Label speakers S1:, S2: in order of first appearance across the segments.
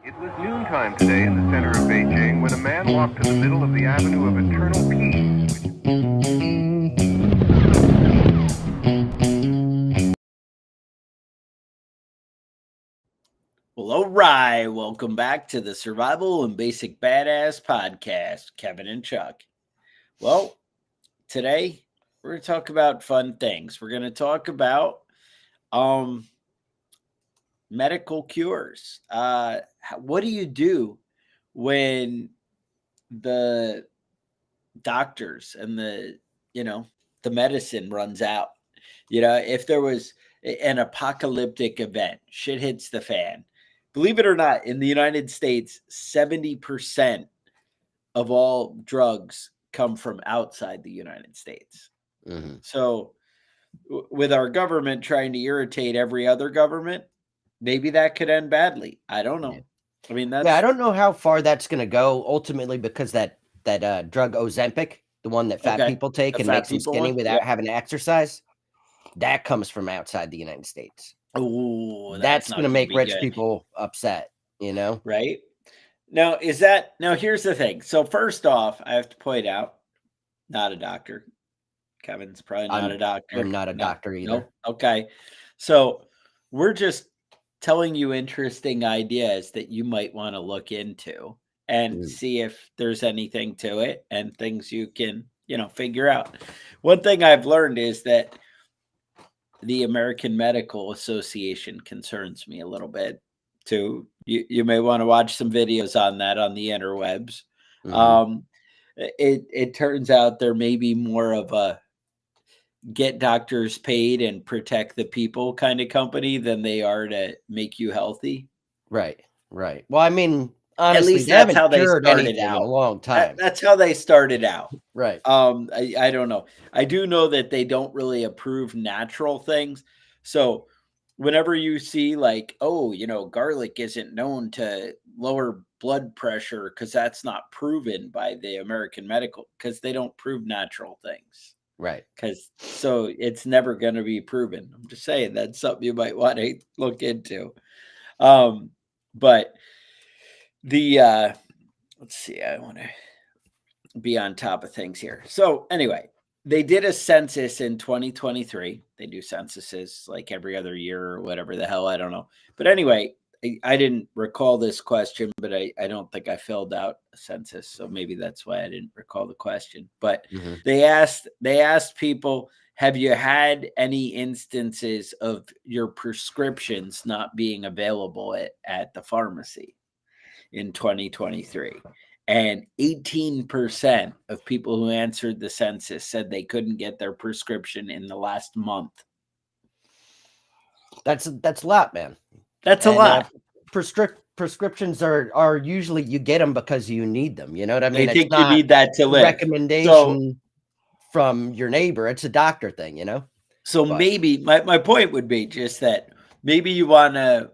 S1: It was noontime today in the center of Beijing when a man walked to the middle of the Avenue of Eternal Peace.
S2: Well, all right. Welcome back to the Survival and Basic Badass podcast, Kevin and Chuck. Well, today we're going to talk about fun things. We're going to talk about medical cures. What do you do when the doctors and the medicine runs out? If there was an apocalyptic event, shit hits the fan. Believe it or not, in the United States, 70% of all drugs come from outside the United States.
S3: Mm-hmm.
S2: So, with our government trying to irritate every other government, maybe that could end badly. I don't know.
S3: Yeah.
S2: I mean,
S3: I don't know how far that's going to go ultimately, because that drug Ozempic, the one that fat people take and makes them skinny without having to exercise, that comes from outside the United States.
S2: Oh,
S3: that's going to make rich people upset,
S2: right? Now, here's the thing. So first off, I have to point out, not a doctor. Kevin's probably not a doctor.
S3: I'm not a doctor either.
S2: No? Okay. So we're just telling you interesting ideas that you might want to look into and see if there's anything to it and things you can, figure out. One thing I've learned is that the American Medical Association concerns me a little bit too. You may want to watch some videos on that on the interwebs.
S3: Mm-hmm.
S2: It turns out there may be more of a get doctors paid and protect the people kind of company than they are to make you healthy.
S3: Right. Well, I mean, honestly,
S2: at least that's how they started out.
S3: In a long time.
S2: That's how they started out.
S3: Right.
S2: I don't know. I do know that they don't really approve natural things. So whenever you see like, garlic isn't known to lower blood pressure because that's not proven by the American medical, because they don't prove natural things.
S3: Right.
S2: So it's never going to be proven. I'm just saying that's something you might want to look into. But the let's see, I want to be on top of things here. So anyway, they did a census in 2023. They do censuses like every other year or whatever the hell, I don't know. But anyway, I didn't recall this question, but I don't think I filled out a census, so maybe that's why I didn't recall the question. But they asked people, have you had any instances of your prescriptions not being available at the pharmacy in 2023? And 18% of people who answered the census said they couldn't get their prescription in the last month.
S3: That's a lot, man.
S2: That's a lot.
S3: Prescriptions are usually, you get them because you need them. You know what I mean?
S2: They think you need that to live.
S3: Recommendation from your neighbor. It's a doctor thing,
S2: So maybe my point would be just that maybe you want to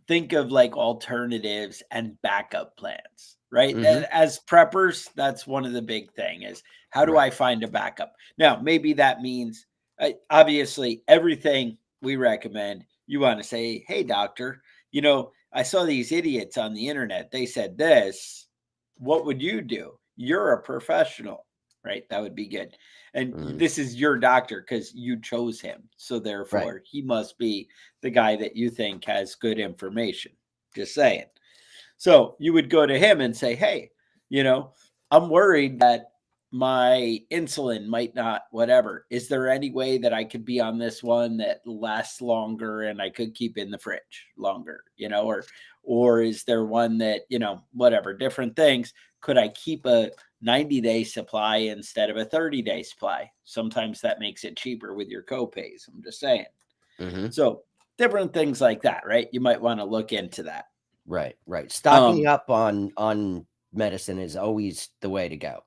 S2: think of like alternatives and backup plans, right? As preppers, that's one of the big thing is, how do I find a backup? Now, maybe that means, obviously, everything we recommend, you want to say, hey, doctor, I saw these idiots on the internet. They said this. What would you do? You're a professional, right? That would be good. And this is your doctor because you chose him. So therefore, he must be the guy that you think has good information. Just saying. So you would go to him and say, hey, I'm worried that my insulin might not, whatever. Is there any way that I could be on this one that lasts longer and I could keep in the fridge longer, or is there one that, whatever, different things. Could I keep a 90-day supply instead of a 30-day supply? Sometimes that makes it cheaper with your copays. I'm just saying. So different things like that, right? You might want to look into that.
S3: Right. Stocking up on medicine is always the way to go,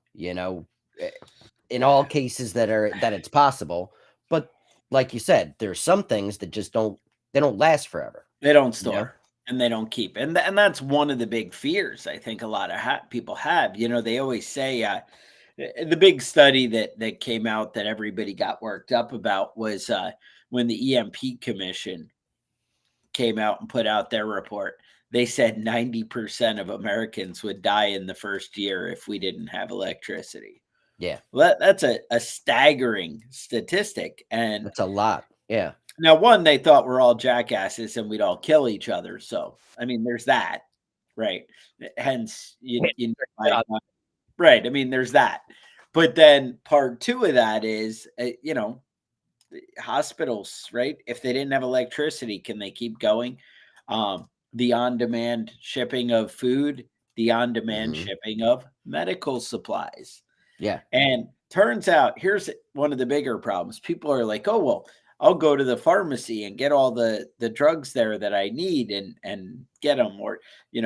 S3: in all cases that it's possible. But like you said, there's some things that just don't last forever.
S2: They don't store. And they don't keep. And that's one of the big fears I think a lot of people have. They always say the big study that came out that everybody got worked up about was when the EMP Commission came out and put out their report. they said 90% of Americans would die in the first year if we didn't have electricity.
S3: Yeah.
S2: Well, that's a staggering statistic. And
S3: That's a lot. Yeah.
S2: now, one, they thought we're all jackasses and we'd all kill each other. So, I mean, there's that, right? Hence, right. I mean, there's that. But then part two of that is, hospitals, right? If they didn't have electricity, can they keep going? The on-demand shipping of food, the on-demand shipping of medical supplies.
S3: Yeah.
S2: And turns out, here's one of the bigger problems. People are like, oh, well, I'll go to the pharmacy and get all the drugs there that I need and get them. Or,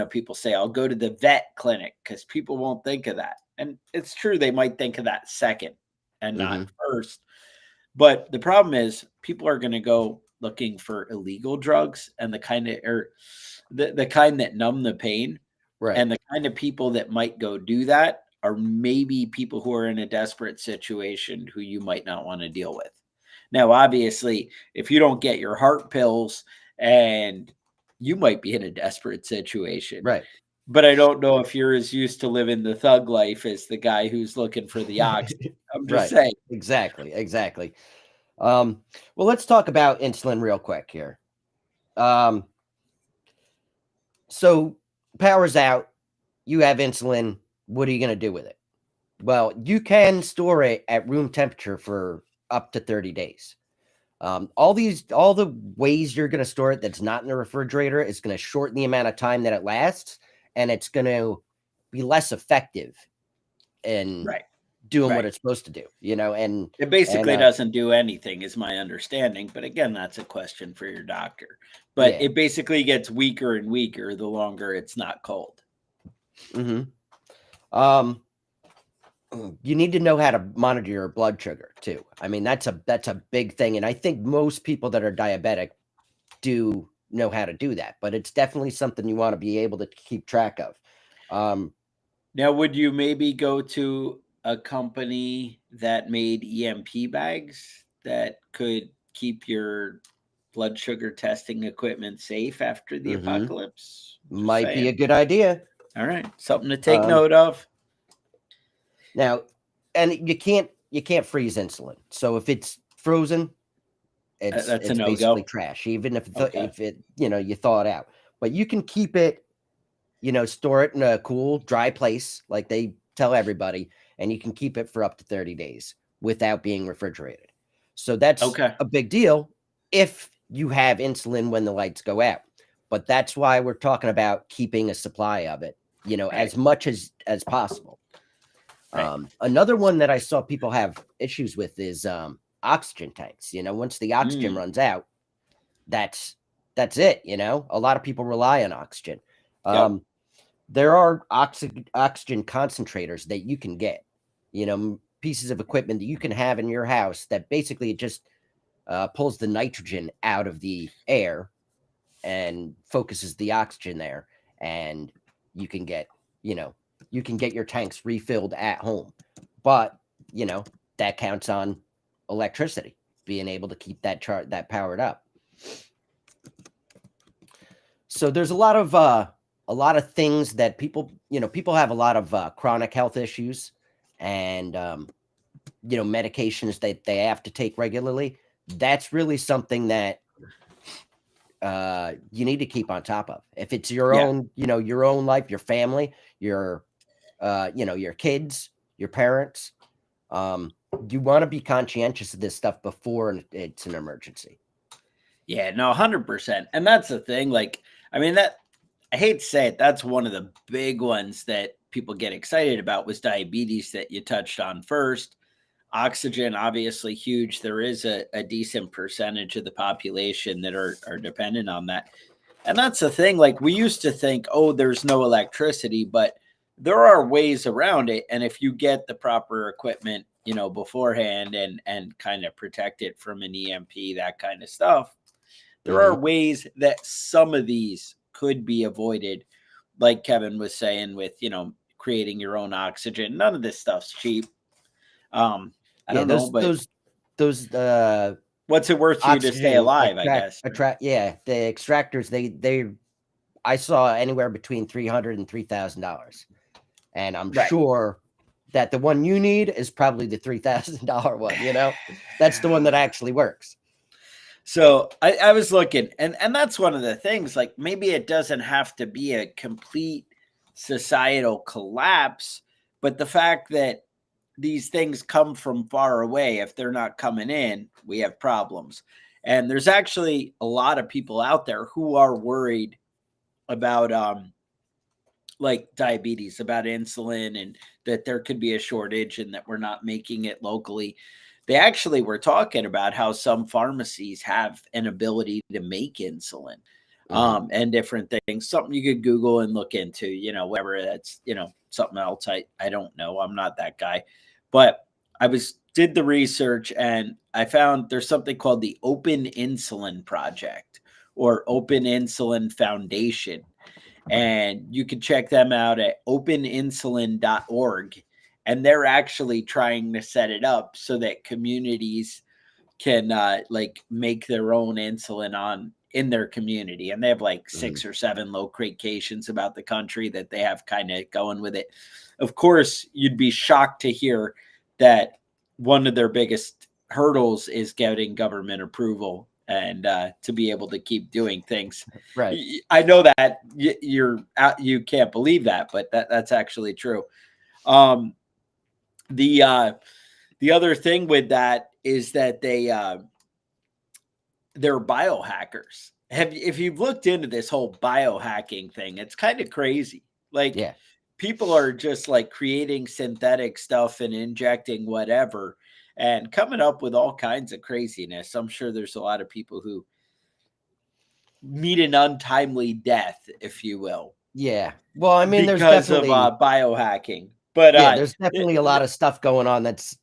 S2: people say, I'll go to the vet clinic, because people won't think of that. And it's true, they might think of that second and not first. But the problem is people are going to go looking for illegal drugs, and the kind that numb the pain.
S3: Right.
S2: And the kind of people that might go do that are maybe people who are in a desperate situation who you might not want to deal with. Now, obviously, if you don't get your heart pills, and you might be in a desperate situation.
S3: Right.
S2: But I don't know if you're as used to living the thug life as the guy who's looking for the oxygen. I'm just saying.
S3: Exactly. Well, let's talk about insulin real quick here. So power's out. You have insulin. What are you going to do with it? Well, you can store it at room temperature for up to 30 days. All the ways you're going to store it that's not in the refrigerator is going to shorten the amount of time that it lasts, and it's going to be less effective in doing what it's supposed to do, and
S2: it basically doesn't do anything, is my understanding. But again, that's a question for your doctor. But it basically gets weaker and weaker the longer it's not cold.
S3: You need to know how to monitor your blood sugar too. I mean, that's a big thing. And I think most people that are diabetic do know how to do that, but it's definitely something you want to be able to keep track of.
S2: Now, would you maybe go to a company that made EMP bags that could keep your blood sugar testing equipment safe after the apocalypse?
S3: Might be a good idea.
S2: All right. Something to take note of.
S3: Now, and you can't freeze insulin. So if it's frozen, it's basically trash, even if it you thaw it out. But you can keep it, store it in a cool, dry place like they tell everybody, and you can keep it for up to 30 days without being refrigerated. So that's a big deal if you have insulin when the lights go out. But that's why we're talking about keeping a supply of it, as much as possible. Another one that I saw people have issues with is oxygen tanks. Once the oxygen runs out, that's it. A lot of people rely on oxygen. There are oxygen concentrators that you can get, pieces of equipment that you can have in your house that basically just pulls the nitrogen out of the air and focuses the oxygen there, and you can get your tanks refilled at home. But that counts on electricity, being able to keep that powered up. So there's a lot of things that people have a lot of chronic health issues, and medications that they have to take regularly. That's really something that you need to keep on top of. If it's your own, your own life, your family, your kids, your parents, you want to be conscientious of this stuff before it's an emergency.
S2: Yeah, no, 100%. And that's the thing. Like, I mean, I hate to say it, that's one of the big ones that people get excited about, was diabetes, that you touched on first. Oxygen, obviously huge. There is a decent percentage of the population that are dependent on that. And that's the thing. Like, we used to think, oh, there's no electricity, but there are ways around it. And if you get the proper equipment, beforehand and kind of protect it from an EMP, that kind of stuff, there are ways that some of these could be avoided. Like Kevin was saying, with, creating your own oxygen. None of this stuff's cheap. I don't know, but
S3: those
S2: what's it worth to you to stay alive, I guess.
S3: The extractors, they I saw anywhere between $300 and $3,000, and I'm
S2: Right.
S3: sure that the one you need is probably the $3,000 one. You know, that's the one that actually works.
S2: So I was looking, and that's one of the things. Like, maybe it doesn't have to be a complete societal collapse, but the fact that these things come from far away, if they're not coming in, we have problems. And there's actually a lot of people out there who are worried about like diabetes, about insulin, and that there could be a shortage and that we're not making it locally. They actually were talking about how some pharmacies have an ability to make insulin and different things. Something you could Google and look into, whatever that's, something else. I don't know. I'm not that guy. But I did the research, and I found there's something called the Open Insulin Project or Open Insulin Foundation. And you can check them out at openinsulin.org. And they're actually trying to set it up so that communities can like make their own insulin in their community. And they have like 6 or 7 locations about the country that they have kind of going with it. Of course, you'd be shocked to hear that one of their biggest hurdles is getting government approval and to be able to keep doing things.
S3: Right.
S2: I know that you can't believe that, but that's actually true. The other thing with that is that they're biohackers. If you've looked into this whole biohacking thing, it's kind of crazy. Like, people are just like creating synthetic stuff and injecting whatever and coming up with all kinds of craziness. I'm sure there's a lot of people who meet an untimely death, if you will.
S3: Yeah. Well, I mean,
S2: because
S3: there's definitely
S2: of biohacking. But
S3: there's definitely a lot of stuff going on that's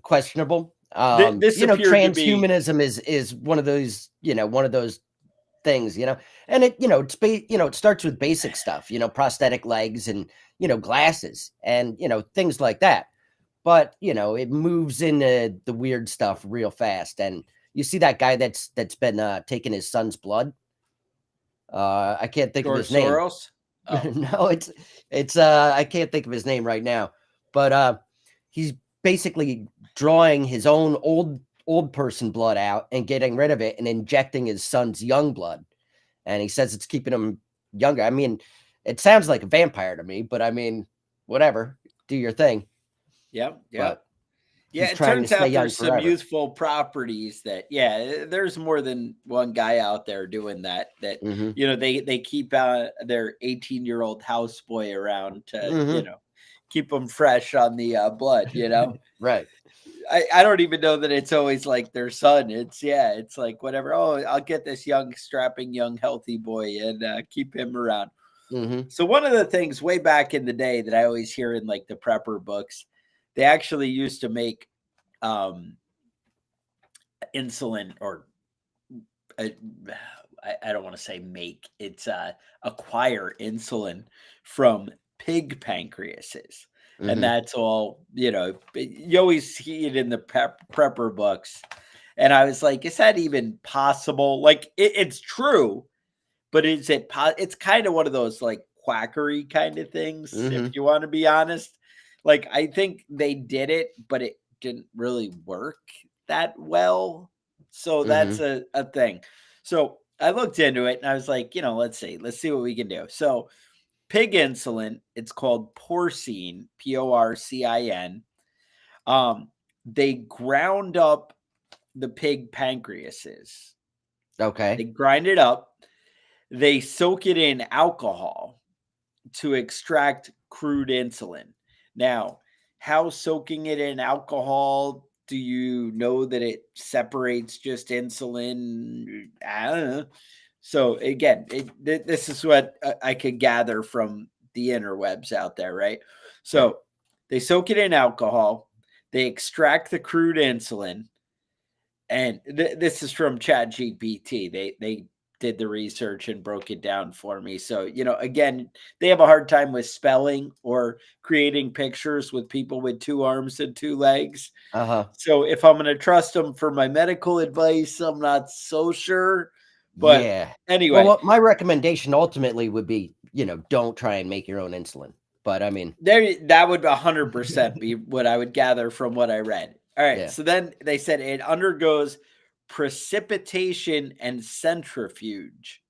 S3: questionable.
S2: This
S3: transhumanism is one of those, one of those things, and it, it starts with basic stuff, prosthetic legs and, glasses and, things like that. But, it moves into the weird stuff real fast. And you see that guy that's been taking his son's blood. I can't think of his name.
S2: Soros? Oh.
S3: No, it's I can't think of his name right now. But he's basically drawing his own old person blood out and getting rid of it and injecting his son's young blood. And he says it's keeping him younger. I mean, it sounds like a vampire to me, but I mean, whatever, do your thing.
S2: Yep.
S3: But
S2: it turns out there's some youthful properties that, there's more than one guy out there doing that, they keep their 18-year-old houseboy around to, keep them fresh on the blood,
S3: Right.
S2: I don't even know that it's always like their son. It's like whatever. Oh, I'll get this young, strapping, young, healthy boy and keep him around. So one of the things way back in the day that I always hear in like the prepper books, they actually used to make insulin, or I don't want to say make, it's acquire insulin from pig pancreases. And that's all, you always see it in the prepper books. And I was like, is that even possible? Like, it's true, but is it it's kind of one of those like quackery kind of things, if you want to be honest. Like, I think they did it, but it didn't really work that well. So that's a thing. So I looked into it and I was like, let's see what we can do. So pig insulin, it's called porcine, porcin. They ground up the pig pancreases.
S3: Okay.
S2: They grind it up. They soak it in alcohol to extract crude insulin. Now, how soaking it in alcohol, do you know that it separates just insulin? I don't know. So again, this is what I could gather from the interwebs out there, right? So they soak it in alcohol, they extract the crude insulin, and this is from ChatGPT. They did the research and broke it down for me. So, again, they have a hard time with spelling or creating pictures with people with 2 arms and 2 legs. So if I'm going to trust them for my medical advice, I'm not so sure. But
S3: Yeah.
S2: anyway,
S3: Well, what my recommendation ultimately would be, don't try and make your own insulin. But I mean,
S2: that would 100% be what I would gather from what I read. All right.
S3: yeah.
S2: So then they said it undergoes precipitation and centrifuge.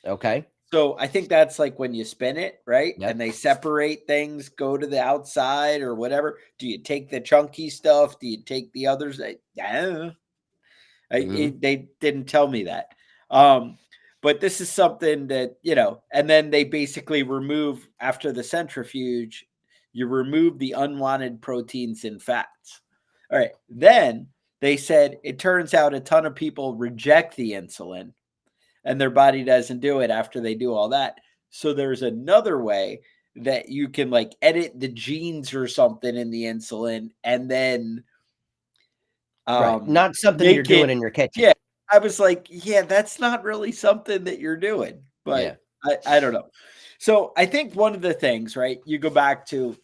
S3: Okay.
S2: So I think that's like when you spin it, right?
S3: Yep.
S2: And they separate things, go to the outside or whatever. Do you take the chunky stuff? Do you take the others? I don't know. They didn't tell me that. But this is something that, and then they basically remove, after the centrifuge, you remove the unwanted proteins and fats. All right. Then they said it turns out a ton of people reject the insulin and their body doesn't do it after they do all that. So there's another way that you can like edit the genes or something in the insulin and then
S3: Right. Not something you're
S2: make
S3: doing
S2: it.
S3: in your kitchen.
S2: Yeah. I was like, yeah, that's not really something that you're doing,
S3: Yeah.
S2: but I don't know. So I think one of the things, right, you go back to,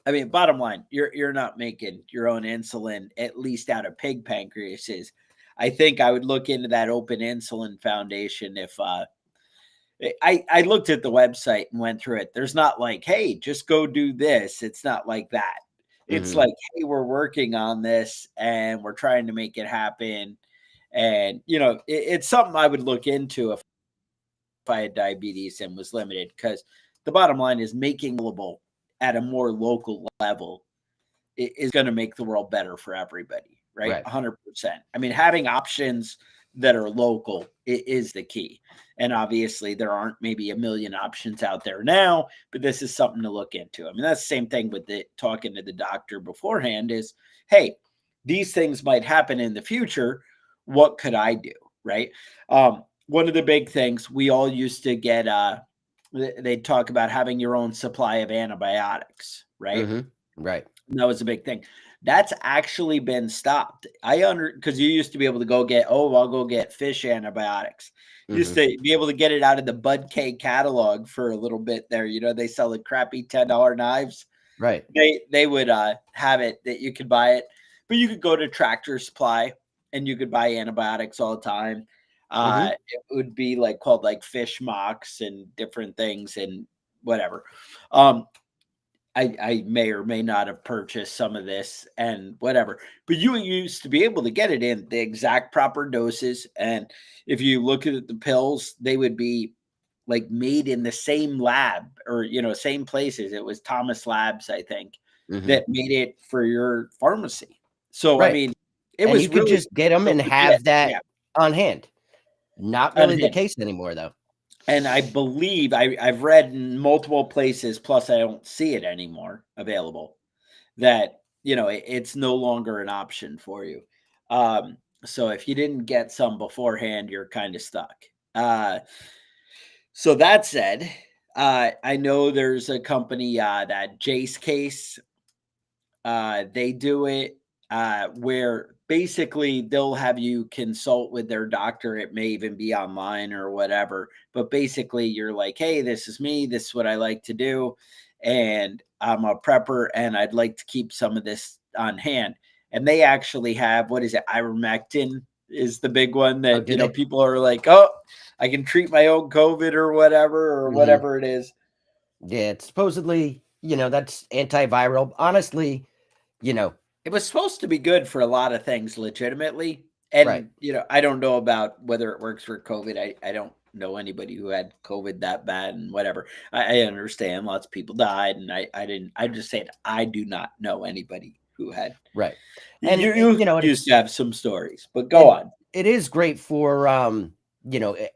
S2: I mean, bottom line, you're not making your own insulin, at least out of pig pancreases. I think I would look into that Open Insulin Foundation if I looked at the website and went through it. There's not like, hey, just go do this. It's not like that. It's like, hey, we're working on this and we're trying to make it happen. And it's something I would look into if I had diabetes and was limited, because the bottom line is making available at a more local level is going to make the world better for everybody, right?
S3: Right.
S2: 100%. I mean, having options that are local is the key. And obviously, there aren't maybe a million options out there now, but this is something to look into. I mean, that's the same thing with talking to the doctor beforehand is, hey, these things might happen in the future. What could I do, right? One of the big things we all used to get, they talk about having your own supply of antibiotics, right?
S3: Right.
S2: That was a big thing. That's actually been stopped. Because you used to be able to I'll go get fish antibiotics. You used to be able to get it out of the Bud K catalog for a little bit there. They sell the crappy $10 knives.
S3: Right.
S2: They would have it that you could buy it, but you could go to Tractor Supply and you could buy antibiotics all the time. It would be called fish mocks and different things and whatever. I may or may not have purchased some of this and whatever, but you used to be able to get it in the exact proper doses. And if you look at the pills, they would be made in the same lab or, same places. It was Thomas Labs, I think, that made it for your pharmacy. So, I mean,
S3: you could
S2: really
S3: just get them and have that on hand. Not really the case anymore, though.
S2: And I believe I've read in multiple places, plus I don't see it anymore available, that, it's no longer an option for you. So if you didn't get some beforehand, you're kind of stuck. So that said, I know there's a company that Jace Case, they do it where basically they'll have you consult with their doctor. It may even be online or whatever, but basically you're like, hey, this is me. This is what I like to do. And I'm a prepper and I'd like to keep some of this on hand. And they actually have, what is it? Ivermectin is the big one that, people are like, oh, I can treat my own COVID or whatever it is.
S3: Yeah, it's supposedly, that's antiviral. Honestly,
S2: it was supposed to be good for a lot of things legitimately. And, I don't know about whether it works for COVID. I don't know anybody who had COVID that bad and whatever. I understand lots of people died and I'm just saying, I do not know anybody who had.
S3: Right.
S2: And you used to have some stories, but go on.
S3: It is great for,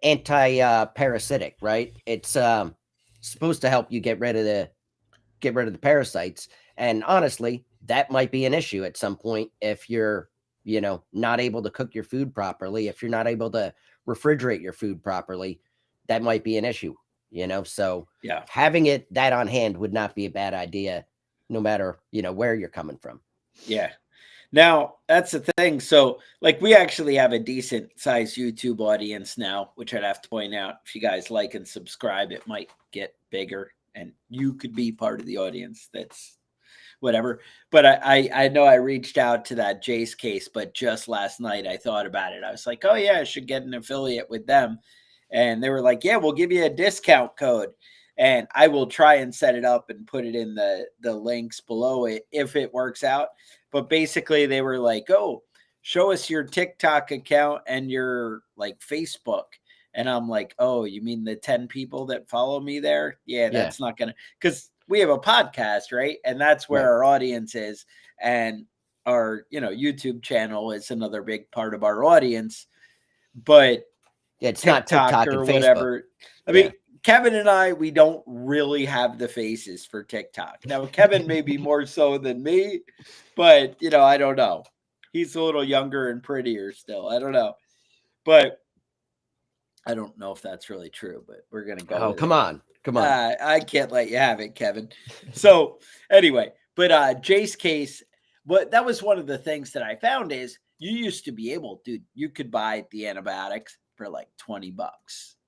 S3: anti-parasitic, right? It's supposed to help you get rid of the parasites. And honestly, that might be an issue at some point if you're, not able to cook your food properly, if you're not able to refrigerate your food properly, that might be an issue, So having that on hand would not be a bad idea, no matter, where you're coming from.
S2: Yeah. Now, that's the thing. So, we actually have a decent sized YouTube audience now, which I'd have to point out. If you guys like and subscribe, it might get bigger and you could be part of the audience. whatever. But I know I reached out to that Jace case, but just last night I thought about it. I was like, oh yeah, I should get an affiliate with them. And they were like, yeah, we'll give you a discount code. And I will try and set it up and put it in the links below it if it works out. But basically they were like, oh, show us your TikTok account and your like Facebook. And I'm like, oh, you mean the 10 people that follow me there? Yeah, that's not going to, because we have a podcast, right? And that's where our audience is. And our, YouTube channel is another big part of our audience. But
S3: it's TikTok not TikTok
S2: or
S3: and
S2: whatever.
S3: Facebook.
S2: I mean, Kevin and I, we don't really have the faces for TikTok. Now, Kevin may be more so than me, but, I don't know. He's a little younger and prettier still. I don't know. But I don't know if that's really true, but we're going to go.
S3: Oh, come on.
S2: I can't let you have it, Kevin. So anyway, but Jay's case, that was one of the things that I found is you used to be able, dude, you could buy the antibiotics for like $20.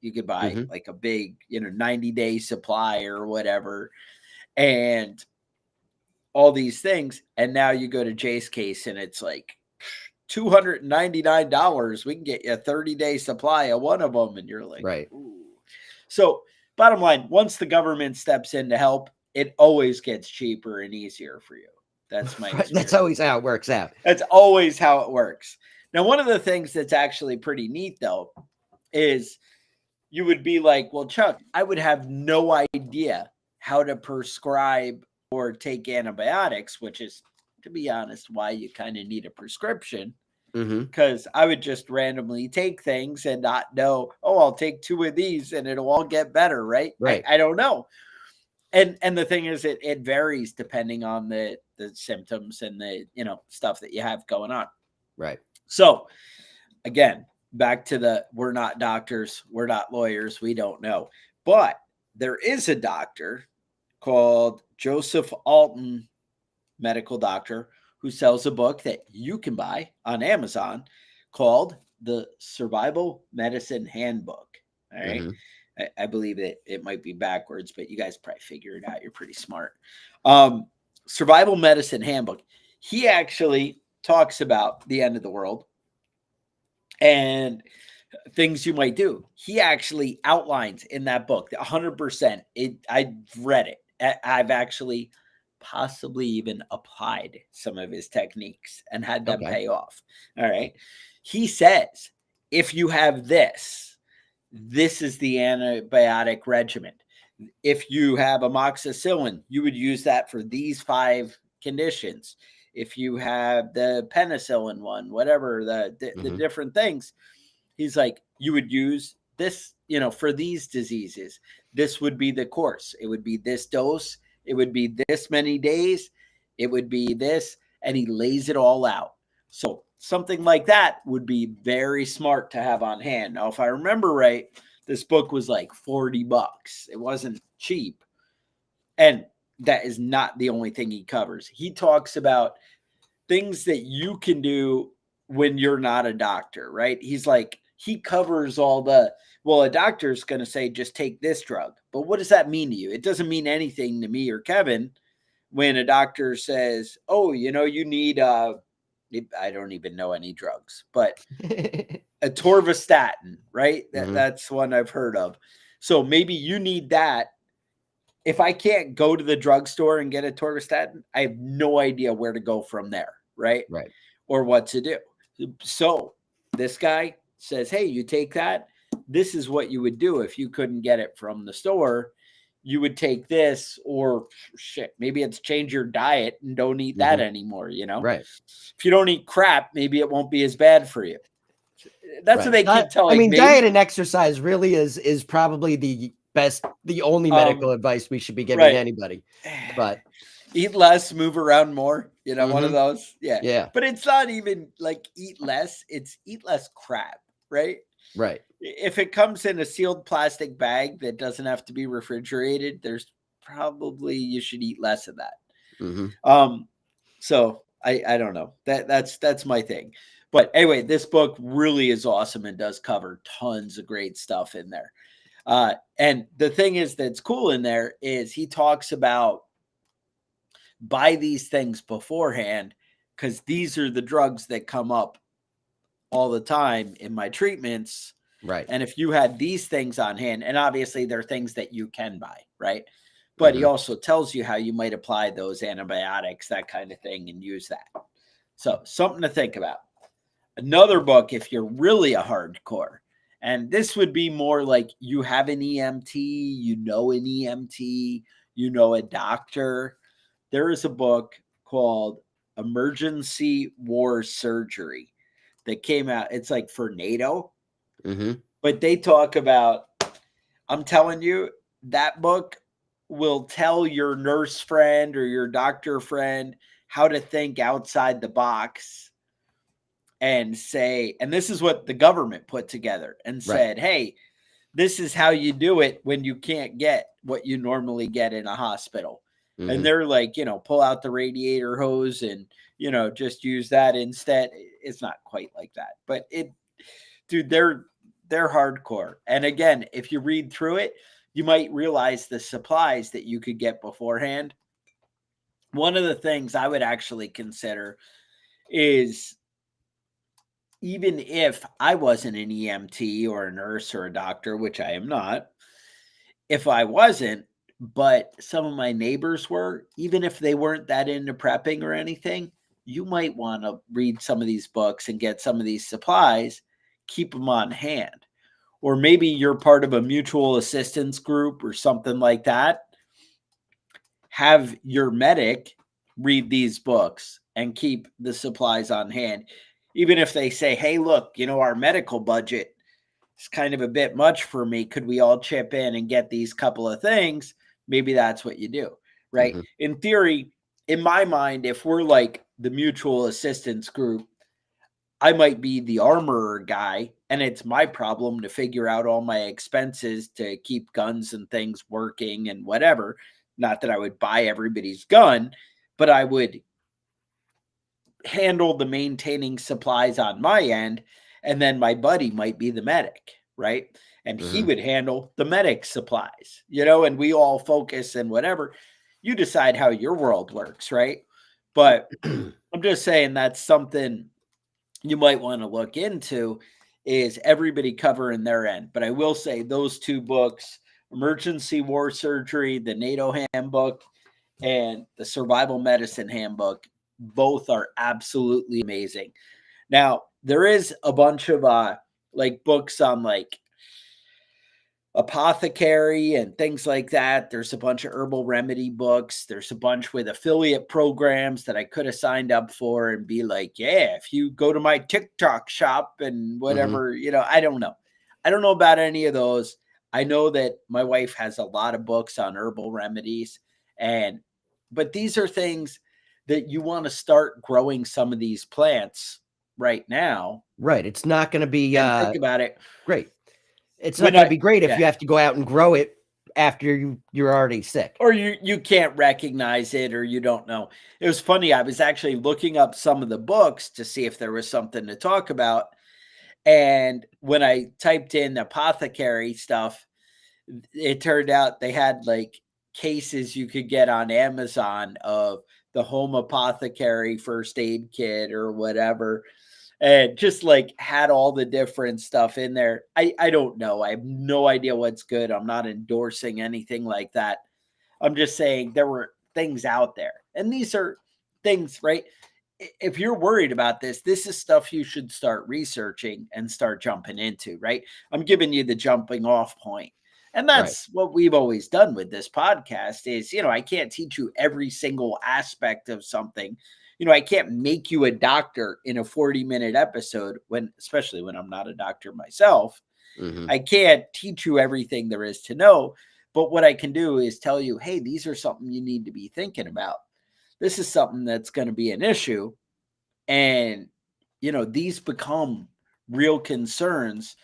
S2: You could buy like a big, 90-day supply or whatever. And all these things. And now you go to Jay's case and it's like $299. We can get you a 30-day supply of one of them. And you're like,
S3: right.
S2: Ooh. So bottom line, once the government steps in to help, it always gets cheaper and easier for you. That's my experience.
S3: That's always how it works out.
S2: That's always how it works. Now, one of the things that's actually pretty neat, though, is you would be like, well, Chuck, I would have no idea how to prescribe or take antibiotics, which is, to be honest, why you kind of need a prescription. Because I would just randomly take things and not know, oh, I'll take 2 of these and it'll all get better, right?
S3: Right.
S2: I don't know. And the thing is, it varies depending on the symptoms and the, stuff that you have going on.
S3: Right.
S2: So again, back to we're not doctors, we're not lawyers, we don't know. But there is a doctor called Joseph Alton, medical doctor, who sells a book that you can buy on Amazon called The Survival Medicine Handbook. All right. I believe it might be backwards, but you guys probably figure it out. You're pretty smart. Survival Medicine Handbook. He actually talks about the end of the world and things you might do. He actually outlines in that book 100%. I've read it. I've actually possibly even applied some of his techniques and had them pay off. All right. He says, if you have this is the antibiotic regimen. If you have amoxicillin, you would use that for these 5 conditions. If you have the penicillin one, whatever the different things, he's like, you would use this, for these diseases. This would be the course. It would be this dose. It would be this many days. It would be this. And he lays it all out. So something like that would be very smart to have on hand. Now, if I remember right, this book was like $40. It wasn't cheap. And that is not the only thing he covers. He talks about things that you can do when you're not a doctor, right? He's like, he covers all a doctor's going to say, just take this drug. But what does that mean to you? It doesn't mean anything to me or Kevin when a doctor says, oh, you need, I don't even know any drugs, but a torvastatin, right? That's one I've heard of. So maybe you need that. If I can't go to the drugstore and get a torvastatin, I have no idea where to go from there, right?
S3: Right.
S2: Or what to do. So this guy says, hey, you take that. This is what you would do if you couldn't get it from the store. You would take this, or maybe it's change your diet and don't eat that anymore,
S3: Right.
S2: If you don't eat crap, maybe it won't be as bad for you. That's what they keep telling me.
S3: Diet and exercise really is probably the only medical advice we should be giving anybody. But
S2: eat less, move around more, one of those. Yeah.
S3: Yeah.
S2: But it's not even like eat less, it's eat less crap, right?
S3: Right.
S2: If it comes in a sealed plastic bag that doesn't have to be refrigerated, there's probably you should eat less of that. So I don't know. That's my thing. But anyway, this book really is awesome and does cover tons of great stuff in there. And the thing is that's cool in there is he talks about buy these things beforehand because these are the drugs that come up all the time in my treatments.
S3: Right.
S2: And if you had these things on hand, and obviously they're things that you can buy, right? But he also tells you how you might apply those antibiotics, that kind of thing, and use that. So something to think about. Another book, if you're really a hardcore, and this would be more like you have an EMT, you know an EMT, you know a doctor. There is a book called Emergency War Surgery that came out. It's like for NATO. But they talk about, I'm telling you, that book will tell your nurse friend or your doctor friend how to think outside the box and say, and this is what the government put together and said, hey, this is how you do it when you can't get what you normally get in a hospital. And they're like, pull out the radiator hose and, just use that instead. It's not quite like that, but dude, they're hardcore. And again, if you read through it, you might realize the supplies that you could get beforehand. One of the things I would actually consider is, even if I wasn't an EMT or a nurse or a doctor, which I am not, if I wasn't, but some of my neighbors were, even if they weren't that into prepping or anything, you might want to read some of these books and get some of these supplies, keep them on hand. Or maybe you're part of a mutual assistance group or something like that. Have your medic read these books and keep the supplies on hand. Even if they say, hey, look, our medical budget is kind of a bit much for me. Could we all chip in and get these couple of things? Maybe that's what you do, right? In theory, in my mind, if we're like the mutual assistance group, I might be the armorer guy, and it's my problem to figure out all my expenses to keep guns and things working and whatever. Not that I would buy everybody's gun, but I would handle the maintaining supplies on my end, and then my buddy might be the medic, right? And he would handle the medic supplies, and we all focus and whatever. You decide how your world works, right? But I'm just saying that's something you might want to look into, is everybody covering their end. But I will say those two books, Emergency War Surgery, the NATO Handbook, and the Survival Medicine Handbook, both are absolutely amazing. Now, there is a bunch of books on like apothecary and things like that. There's a bunch of herbal remedy books. There's a bunch with affiliate programs that I could have signed up for and be like, yeah, if you go to my TikTok shop and whatever, I don't know. I don't know about any of those. I know that my wife has a lot of books on herbal remedies, but these are things that you want to start growing some of these plants right now.
S3: Right. It's not going to be
S2: think about it.
S3: Great. It's not going to be great if you have to go out and grow it after you're already sick.
S2: Or you can't recognize it, or you don't know. It was funny. I was actually looking up some of the books to see if there was something to talk about. And when I typed in apothecary stuff, it turned out they had like cases you could get on Amazon of the home apothecary first aid kit or whatever. And just like had all the different stuff in there. I don't know. I have no idea what's good. I'm not endorsing anything like that. I'm just saying there were things out there. And these are things, right? If you're worried about this is stuff you should start researching and start jumping into, right? I'm giving you the jumping off point. And that's what we've always done with this podcast is, I can't teach you every single aspect of something. I can't make you a doctor in a 40-minute episode especially when I'm not a doctor myself. I can't teach you everything there is to know, but what I can do is tell you, hey, these are something you need to be thinking about. This is something that's going to be an issue. And, these become real concerns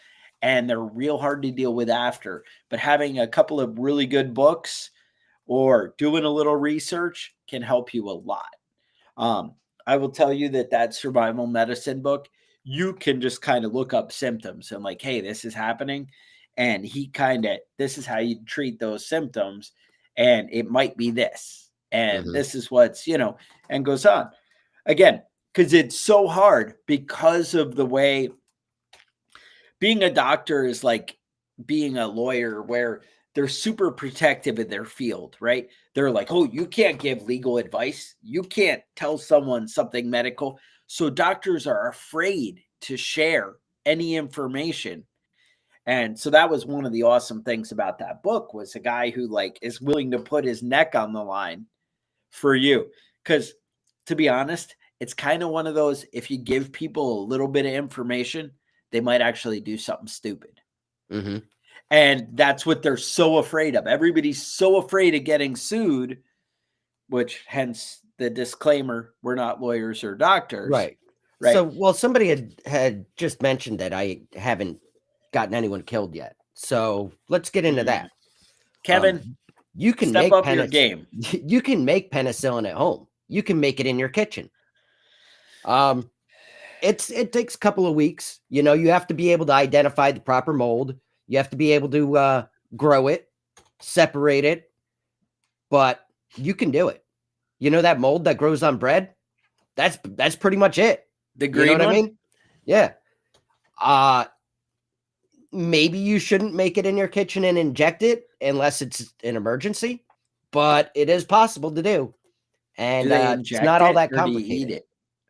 S2: and they're real hard to deal with after. But having a couple of really good books or doing a little research can help you a lot. I will tell you that survival medicine book, you can just kind of look up symptoms and like, hey, this is happening. And this is how you treat those symptoms. And it might be this. and this is what's, and goes on. Again, because it's so hard because of the way being a doctor is like being a lawyer, where they're super protective of their field, right? They're like, oh, you can't give legal advice. You can't tell someone something medical. So doctors are afraid to share any information. And so that was one of the awesome things about that book, was a guy who like is willing to put his neck on the line for you. Because to be honest, it's kind of one of those, if you give people a little bit of information, they might actually do something stupid. And that's what they're so afraid of. Everybody's so afraid of getting sued, which hence the disclaimer, we're not lawyers or doctors.
S3: Right. So, well, somebody had just mentioned that I haven't gotten anyone killed yet. So let's get into that.
S2: Kevin,
S3: you can
S2: step
S3: make
S2: up your game.
S3: You can make penicillin at home. You can make it in your kitchen. It takes a couple of weeks. You have to be able to identify the proper mold. You have to be able to grow it, separate it, but you can do it. That mold that grows on bread? That's pretty much it.
S2: The green one?
S3: I mean? Yeah. Maybe you shouldn't make it in your kitchen and inject it unless it's an emergency, but it is possible to do. And it's not all that complicated.
S2: Do you eat it?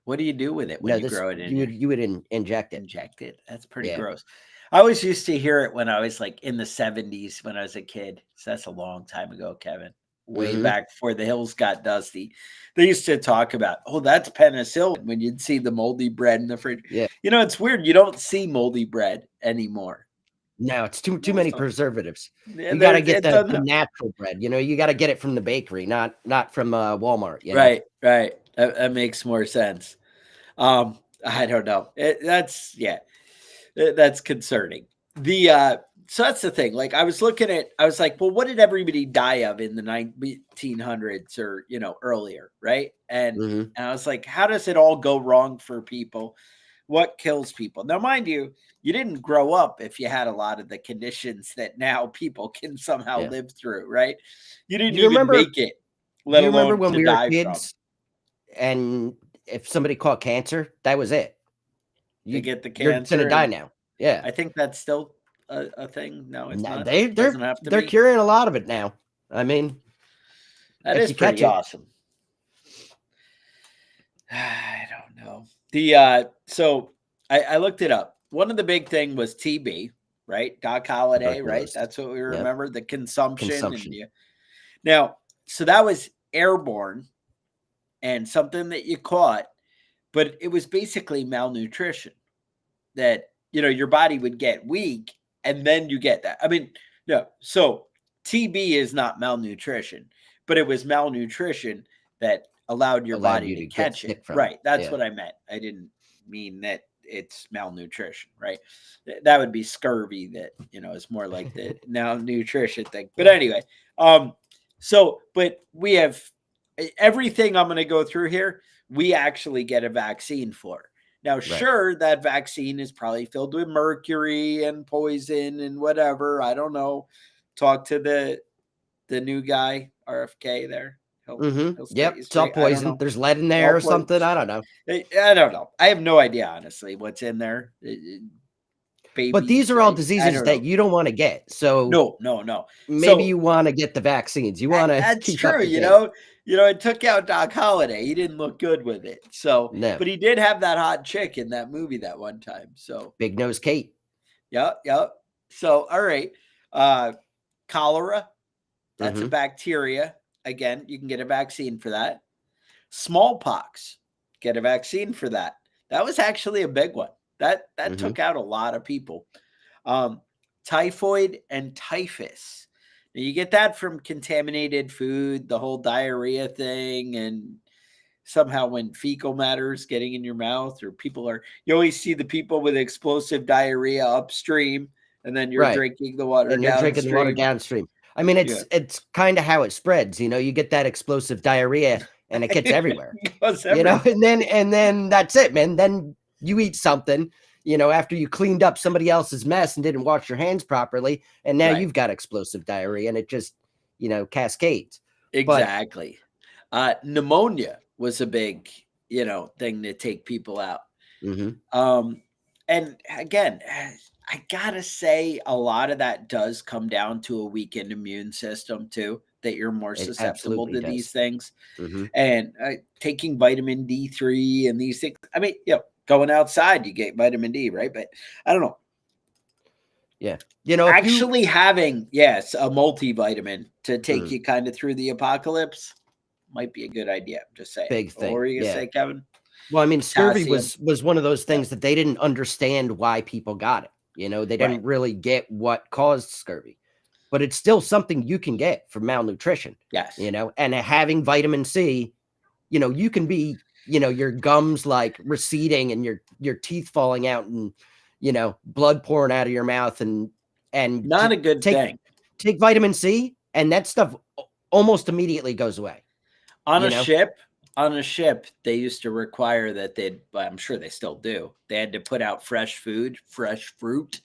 S2: What do you do with it when you grow it in?
S3: You would inject it.
S2: Inject it? That's pretty gross. I always used to hear it when I was like in the 70s when I was a kid. So that's a long time ago, Kevin. Way back before the hills got dusty. They used to talk about, oh, that's penicillin, when you'd see the moldy bread in the fridge.
S3: Yeah.
S2: It's weird. You don't see moldy bread anymore.
S3: No, it's too many preservatives.
S2: Yeah,
S3: you got to get the natural bread. You got to get it from the bakery, not from Walmart.
S2: Right. That makes more sense. I don't know. That's concerning. So that's the thing. Like I was like, well, what did everybody die of in the 1900s or, earlier? Right. And I was like, how does it all go wrong for people? What kills people? Now, mind you, you didn't grow up if you had a lot of the conditions that now people can somehow live through. Right. You didn't even make it.
S3: Do you remember when we were kids and if somebody caught cancer, that was it.
S2: You get the cancer.
S3: You're going to die now. Yeah.
S2: I think that's still a thing. No, it's not.
S3: They're curing a lot of it now. I mean,
S2: that is pretty awesome. I don't know. So I looked it up. One of the big thing was TB, right? Doc Holliday, right? That's what we remember. The consumption. Now, so that was airborne and something that you caught, but it was basically malnutrition that, your body would get weak and then you get that. I mean, no. So TB is not malnutrition, but it was malnutrition that allowed your body to catch it. Right. That's what I meant. I didn't mean that it's malnutrition, right? That would be scurvy that, is more like the malnutrition thing. But anyway, but we have everything I'm going to go through here, we actually get a vaccine for. Now, sure, that vaccine is probably filled with mercury and poison and whatever. I don't know. Talk to the new guy, RFK there.
S3: Yep, it's all poison. There's lead in there or something. I don't know.
S2: I don't know. I have no idea, honestly, what's in there. Babies,
S3: but these are all diseases that you don't want to get. So
S2: no.
S3: Maybe you want to get the vaccines. You want to.
S2: That's true. It took out Doc Holliday. He didn't look good with it. So, but he did have that hot chick in that movie that one time. So
S3: Big Nose Kate.
S2: Yep. So, all right. Cholera. That's a bacteria. Again, you can get a vaccine for that. Smallpox. Get a vaccine for that. That was actually a big one. That took out a lot of people. Typhoid and typhus. Now you get that from contaminated food, the whole diarrhea thing, and somehow when fecal matter is getting in your mouth, or you always see the people with explosive diarrhea upstream, and then you're drinking the water downstream. You're drinking the water
S3: downstream. I mean, it's kind of how it spreads. You get that explosive diarrhea and it gets everywhere. And then that's it, man. Then you eat something, after you cleaned up somebody else's mess and didn't wash your hands properly, and now you've got explosive diarrhea, and it just, cascades.
S2: Exactly. Pneumonia was a big, thing to take people out. And again, I gotta say, a lot of that does come down to a weakened immune system too. That you're more
S3: It
S2: susceptible
S3: absolutely
S2: to
S3: does.
S2: these things, and taking vitamin D3 and these things. I mean, going outside, you get vitamin D, right? But I don't know.
S3: Yeah,
S2: actually having a multivitamin to take you kind of through the apocalypse might be a good idea. I'm just saying.
S3: Big thing.
S2: What were you gonna say, Kevin?
S3: Well, I mean, scurvy was one of those things that they didn't understand why people got it. They didn't really get what caused scurvy, but it's still something you can get from malnutrition.
S2: Yes.
S3: And having vitamin C, you can be, your gums like receding and your teeth falling out and, blood pouring out of your mouth and
S2: not a good thing.
S3: Take vitamin C and that stuff almost immediately goes away.
S2: On a ship, they used to require that I'm sure they still do. They had to put out fresh food, fresh fruit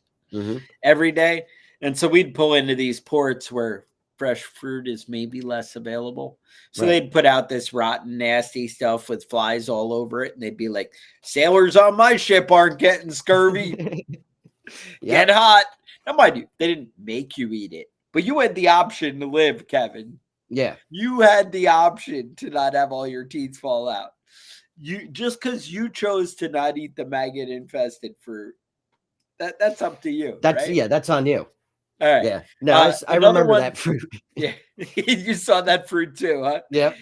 S2: every day. And so we'd pull into these ports where fresh fruit is maybe less available. So they'd put out this rotten, nasty stuff with flies all over it. And they'd be like, sailors on my ship aren't getting scurvy. Get hot. Now, mind you, they didn't make you eat it, but you had the option to live, Kevin.
S3: Yeah.
S2: You had the option to not have all your teeth fall out. Just because you chose to not eat the maggot infested fruit, that's up to you.
S3: That's on you.
S2: All right.
S3: Yeah. No, I remember that fruit.
S2: Yeah. You saw that fruit too, huh?
S3: Yeah.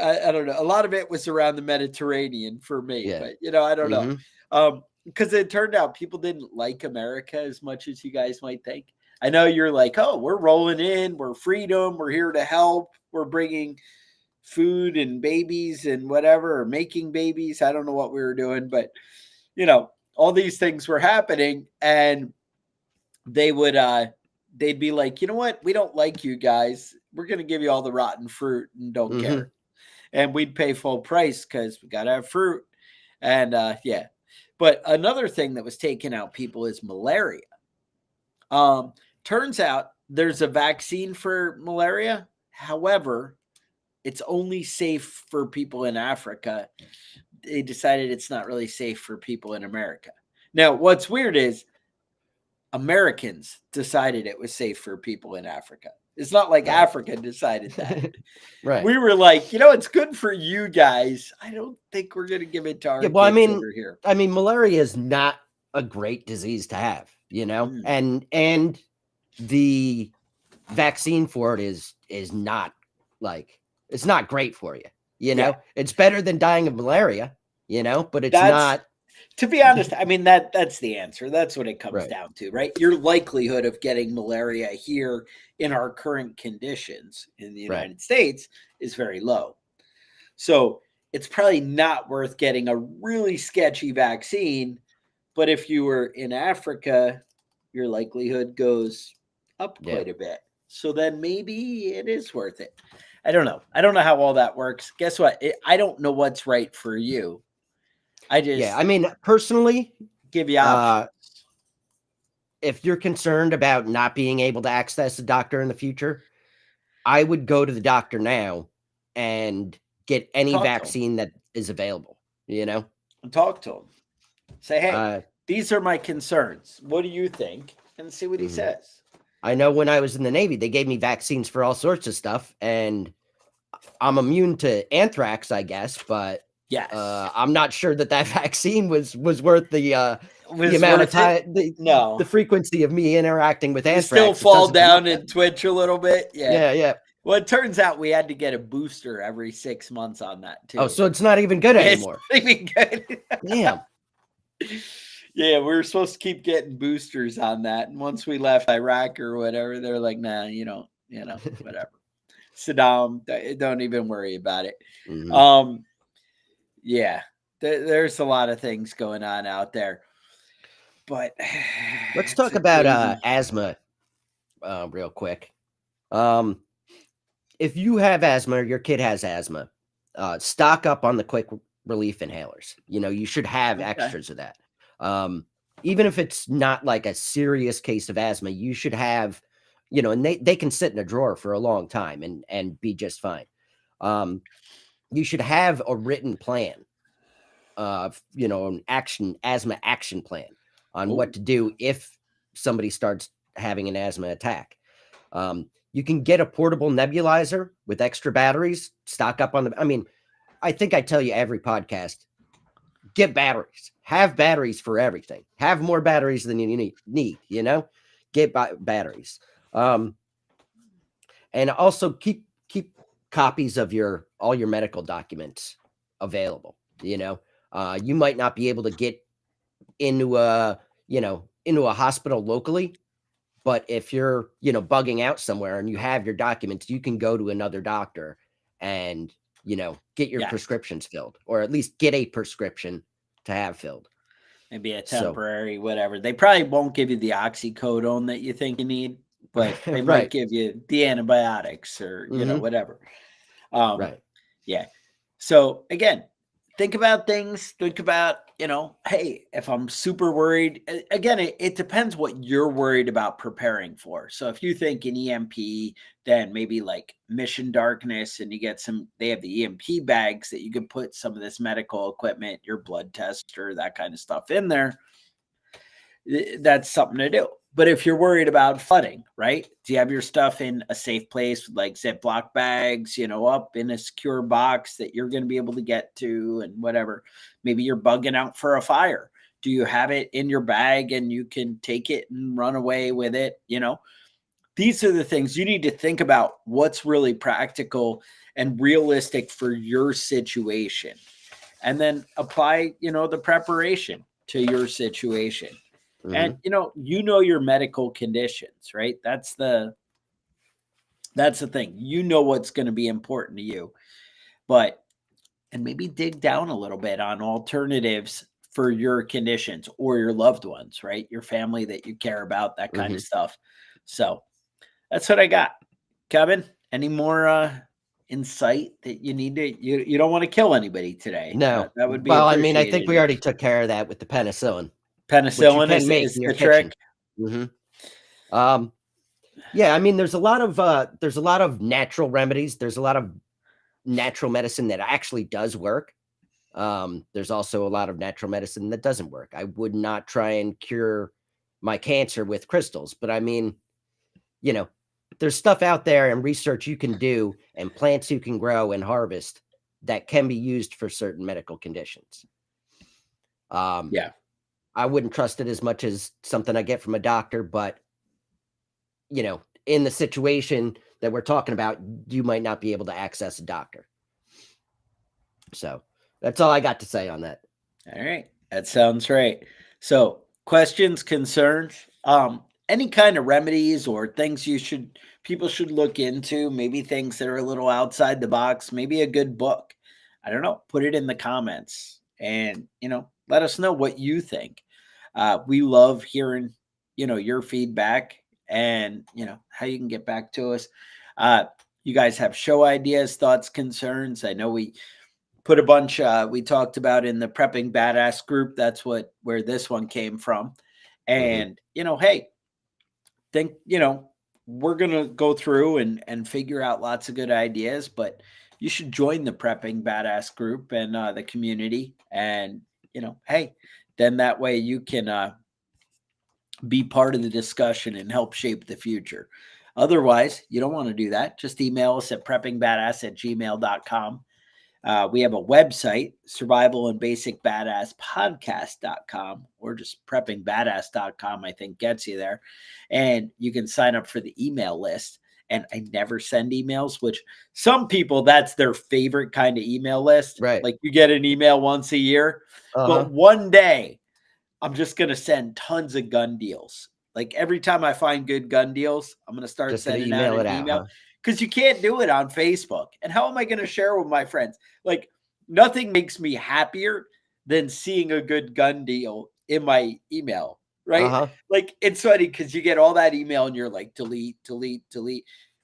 S2: I don't know. A lot of it was around the Mediterranean for me, but I don't know. Because it turned out people didn't like America as much as you guys might think. I know you're like, oh, we're rolling in, we're freedom, we're here to help, we're bringing food and babies and whatever, or making babies. I don't know what we were doing, but all these things were happening, and they would they'd be like, you know what, we don't like you guys, we're going to give you all the rotten fruit and don't care. And we'd pay full price because we got to have fruit. And but another thing that was taking out people is malaria. Turns out there's a vaccine for malaria. However, it's only safe for people in Africa. They decided it's not really safe for people in America. Now, what's weird is Americans decided it was safe for people in Africa. It's not like Africa decided that.
S3: Right.
S2: We were like, it's good for you guys. I don't think we're going to give it to our kids over here.
S3: I mean, malaria is not a great disease to have, and the vaccine for it is not it's not great for you. It's better than dying of malaria, but it's not.
S2: To be honest, I mean, that's the answer. That's what it comes down to, right? Your likelihood of getting malaria here in our current conditions in the United States is very low. So it's probably not worth getting a really sketchy vaccine. But if you were in Africa, your likelihood goes up quite a bit. So then maybe it is worth it. I don't know. I don't know how all that works. Guess what? I don't know what's right for you.
S3: I mean, personally,
S2: give you options.
S3: If you're concerned about not being able to access a doctor in the future, I would go to the doctor now and get any vaccine that is available, And
S2: talk to him. Say, hey, these are my concerns. What do you think? And see what he says.
S3: I know when I was in the Navy, they gave me vaccines for all sorts of stuff, and I'm immune to anthrax, I guess, but I'm not sure that vaccine was worth the amount of time, the frequency of me interacting with anthrax.
S2: Still fall down and twitch a little bit.
S3: Yeah.
S2: Well, it turns out we had to get a booster every 6 months on that too.
S3: Oh, so it's not even good anymore.
S2: It's not even good.
S3: Damn.
S2: Yeah, we were supposed to keep getting boosters on that. And once we left Iraq or whatever, they're like, nah, you don't, whatever. Saddam, don't even worry about it. There's a lot of things going on out there. But
S3: let's talk about asthma real quick. If you have asthma or your kid has asthma, stock up on the quick relief inhalers. You should have extras of that. Even if it's not like a serious case of asthma, you should have, and they can sit in a drawer for a long time and be just fine. You should have a written plan, an asthma action plan on what to do if somebody starts having an asthma attack. You can get a portable nebulizer with extra batteries, stock up on I think I tell you every podcast, get batteries, have batteries for everything, have more batteries than you need, get batteries. And also keep copies of all your medical documents available. You might not be able to get into a hospital locally, but if you're, bugging out somewhere and you have your documents, you can go to another doctor and, get your prescriptions filled, or at least get a prescription to have filled.
S2: Maybe a temporary, whatever. They probably won't give you the oxycodone that you think you need, but they might give you the antibiotics or, whatever.
S3: Right.
S2: Yeah. So again, think about things. Think about, hey, if I'm super worried, again, it depends what you're worried about preparing for. So if you think an EMP, then maybe like Mission Darkness, and they have the EMP bags that you can put some of this medical equipment, your blood tester, that kind of stuff in there. That's something to do. But if you're worried about flooding, right? Do you have your stuff in a safe place with like Ziploc bags, up in a secure box that you're going to be able to get to and whatever? Maybe you're bugging out for a fire. Do you have it in your bag and you can take it and run away with it? These are the things you need to think about, what's really practical and realistic for your situation. And then apply, the preparation to your situation. And your medical conditions, right? That's the thing. What's going to be important to you. And maybe dig down a little bit on alternatives for your conditions or your loved ones, right? Your family that you care about, that kind of stuff. So that's what I got. Kevin, any more insight that you need to you don't want to kill anybody today?
S3: No.
S2: That would be
S3: appreciated. I think we already took care of that with the penicillin.
S2: Penicillin is the trick.
S3: There's a lot of natural remedies. There's a lot of natural medicine that actually does work. There's also a lot of natural medicine that doesn't work. I would not try and cure my cancer with crystals, but there's stuff out there and research you can do and plants you can grow and harvest that can be used for certain medical conditions. I wouldn't trust it as much as something I get from a doctor, but in the situation that we're talking about, you might not be able to access a doctor. So that's all I got to say on that.
S2: All right. That sounds right. So questions, concerns, any kind of remedies or things people should look into, maybe things that are a little outside the box, maybe a good book. I don't know. Put it in the comments and, let us know what you think. We love hearing, your feedback and, how you can get back to us. You guys have show ideas, thoughts, concerns. I know we put a bunch we talked about in the Prepping Badass group. That's where this one came from. And, hey, think, we're going to go through and figure out lots of good ideas, but you should join the Prepping Badass group and the community. And, hey, then that way you can be part of the discussion and help shape the future. Otherwise, you don't want to do that. Just email us at preppingbadass@gmail.com. We have a website, survivalandbasicbadasspodcast.com, or just preppingbadass.com, I think gets you there. And you can sign up for the email list. And I never send emails, which some people, that's their favorite kind of email list.
S3: Right.
S2: Like you get an email once a year. But one day, I'm just going to send tons of gun deals. Like every time I find good gun deals, I'm going to start sending out an email. Because you can't do it on Facebook. And how am I going to share with my friends? Like nothing makes me happier than seeing a good gun deal in my email, right? Like it's funny because you get all that email and you're like, delete.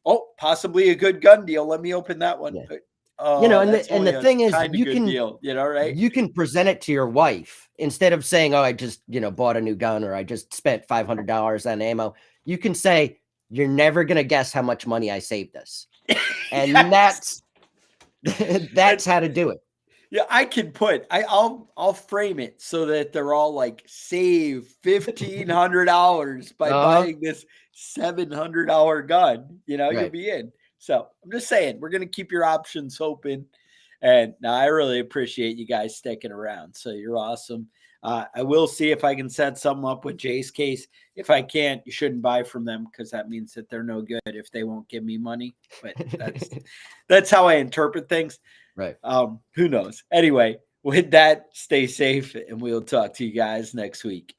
S2: Oh, possibly a good gun deal. Let me open that one.
S3: Yeah.
S2: Oh,
S3: and the thing is, you can
S2: deal, right?
S3: You can present it to your wife instead of saying, "Oh, I just bought a new gun," or "I just spent $500 on ammo." You can say, "You're never gonna guess how much money I saved this," and That's how to do it.
S2: Yeah, I can I'll frame it so that they're all like save $1,500 by buying this $700 gun. You know, you'll be in. So I'm just saying, we're gonna keep your options open. And now I really appreciate you guys sticking around. So you're awesome. I will see if I can set something up with Jay's case. If I can't, you shouldn't buy from them because that means that they're no good if they won't give me money. But that's how I interpret things.
S3: Right.
S2: Who knows? Anyway, with that, stay safe and we'll talk to you guys next week.